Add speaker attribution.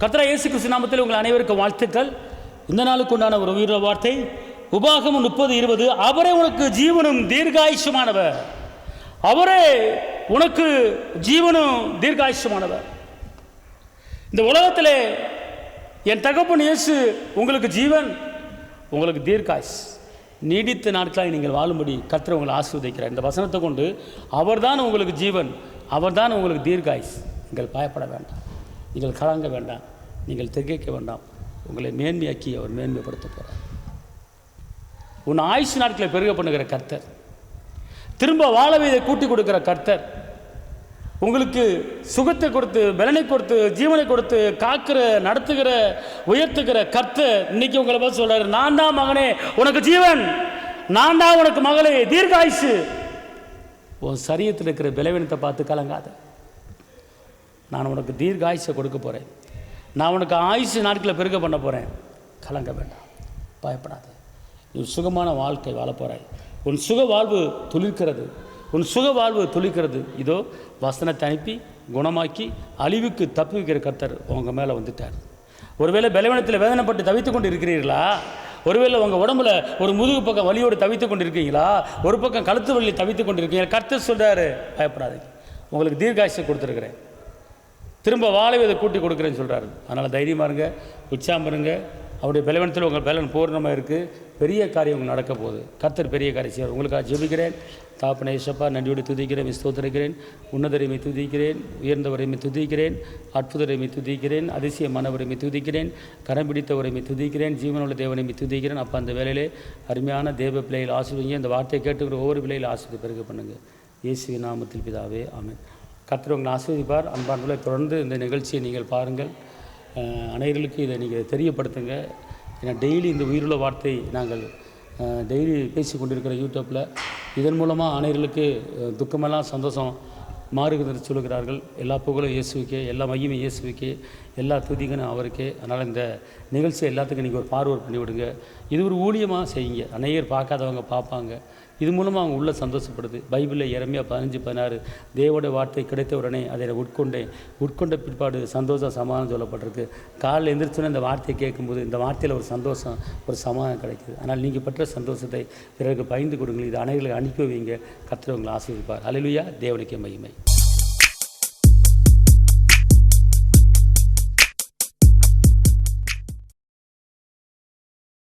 Speaker 1: கர்த்தராகிய இயேசு கிறிஸ்து நாமத்தில் உங்கள் அனைவருக்கும் வாழ்த்துக்கள். இந்த நாளுக்கு உண்டான ஒரு உயிர் வார்த்தை உபாகமம் 30:20. அவரே உனக்கு ஜீவனும் தீர்காயுஷமானவர். அவரே உனக்கு ஜீவனும் தீர்காயுஷமானவர். இந்த உலகத்திலே என் தகப்பன் இயேசு உங்களுக்கு ஜீவன், உங்களுக்கு தீர்காயுஷ், நீடித்த நாட்களாக நீங்கள் வாழும்படி கர்த்தர் உங்களை ஆசீர்வதிக்கிறார். இந்த வசனத்தை கொண்டு அவர்தான் உங்களுக்கு ஜீவன், அவர்தான் உங்களுக்கு தீர்காயுஷ். நீங்கள் பயப்பட வேண்டாம், நீங்கள் கலங்க வேண்டாம், நீங்கள் திகைக்க வேண்டாம். உங்களை மேன்மையாக்கி அவர் மேன்மைப்படுத்த போகிறார். உன் ஆயுசு நாட்களை பெருக பண்ணுகிற கர்த்தர், திரும்ப வாழவே இதை கூட்டி கொடுக்கிற கர்த்தர், உங்களுக்கு சுகத்தை கொடுத்து பலனை கொடுத்து ஜீவனை கொடுத்து காக்கிற நடத்துகிற உயர்த்துகிற கர்த்தர் இன்னைக்கு உங்களை பார்த்து சொல்றாரு, நான் தான் மகனே உனக்கு ஜீவன், நான் தான் உனக்கு மகளே தீர்காயுசு. உன் சரீரத்தில் இருக்கிற பலவீனத்தை பார்த்து கலங்காத. நான் உனக்கு தீர்காயுசை கொடுக்க போகிறேன், நான் உனக்கு ஆயுசு நாட்களை பெருக பண்ண போகிறேன். கலங்க வேண்டாம், பயப்படாத. நீ சுகமான வாழ்க்கை வாழ போகிறாய். உன் சுக வாழ்வு துளிர்க்கிறது, உன் சுக வாழ்வு துளிக்கிறது. இதோ வசனத்தை அனுப்பி குணமாக்கி அழிவுக்கு தப்பி வைக்கிற கர்த்தர் உங்கள் மேலே வந்துட்டார். ஒருவேளை பலவீனத்தில் வேதனைப்பட்டு தவித்து கொண்டு இருக்கிறீர்களா? ஒருவேளை உங்கள் உடம்புல ஒரு முதுகு பக்கம் வலியோடு தவித்து கொண்டு இருக்கீங்களா? ஒரு பக்கம் கழுத்து வலி தவித்து கொண்டு இருக்கீங்களா? கர்த்தர் சொல்கிறாரு, பயப்படாதீங்க, உங்களுக்கு தீர்காயுசை கொடுத்துருக்குறேன், திரும்ப வாழவே இதை கூட்டி கொடுக்குறேன்னு சொல்கிறாரு. அதனால் தைரியமாக இருங்க, உற்சாகம் இருங்க. அவருடைய பலவீனத்தில் உங்கள் பலன் பூர்ணமாக இருக்குது. பெரிய காரியம் உங்களுக்கு நடக்க போகுது. கர்த்தர் பெரிய காரியம் செய்வார். உங்களுக்காக ஜெபிக்கிறேன். தாப்பனை ஏசப்பா நன்றியோடு துதிக்கிறேன், ஸ்தோத்திரிக்கிறேன். உன்னதரைமை துதிக்கிறேன், உயர்ந்தவரைமை துதிக்கிறேன், அற்புதரைமை துதிக்கிறேன், அதிசயமானவரைமை துதிக்கிறேன், கரம் பிடித்தவரைமை துதிக்கிறேன், ஜீவனுள்ள தேவனைமை துதிக்கிறேன். அப்போ அந்த வேலையிலே அருமையான தேவ பிள்ளைகள் ஆசீர்வதிங்க. இந்த வார்த்தையை கேட்டுக்கிற ஒவ்வொரு பிள்ளைகளை ஆசீர்வதி பெருக பண்ணுங்கள். இயேசுவின் நாமத்தில் பிதாவே, ஆமென். கர்த்தர் உங்களை ஆசீர்வதிப்பார். அன்பார்ந்தவர்களே, தொடர்ந்து இந்த நிகழ்ச்சியை நீங்கள் பாருங்கள். அனைவர்களுக்கு இதை நீங்கள் தெரியப்படுத்துங்க. ஏன்னா டெய்லி இந்த உயிருள்ள வார்த்தை நாங்கள் டெய்லி பேசி கொண்டிருக்கிற யூடியூப்பில், இதன் மூலமாக அனைவர்களுக்கு துக்கமெல்லாம் சந்தோஷம் மாறுகிறது சொல்லுகிறார்கள். எல்லா புகழும் இயேசுவுக்கே, எல்லா மையமும் இயேசுவுக்கே, எல்லா துதிகனும் அவருக்கே. அதனால் இந்த நிகழ்ச்சியை எல்லாத்துக்கும் நீங்கள் ஒரு பார்வர்ட் பண்ணி விடுங்க. இது ஒரு ஊழியமாக செய்யுங்க. அநேகர் பார்க்காதவங்க பார்ப்பாங்க. இது மூலமாக அவங்க உள்ள சந்தோஷப்படுது. பைபிளில் எரேமியா 15:16 தேவோட வார்த்தை கிடைத்த உடனே அதை உட்கொண்ட பிற்பாடு சந்தோஷம் சமாதானம் சொல்லப்பட்டிருக்கு. காலையில் எந்திரிச்சோன்னே இந்த வார்த்தையை கேட்கும்போது இந்த வார்த்தையில் ஒரு சந்தோஷம், ஒரு சமாதானம் கிடைக்குது. ஆனால் நீங்கள் பெற்ற சந்தோஷத்தை பிறருக்கு பகிர்ந்து கொடுங்க. இது அனைவர்களுக்கு அனுப்பி வைங்க. கர்த்தர் உங்களை ஆசீர்வதிப்பார். அல்லேலூயா. தேவனுக்கே மகிமை.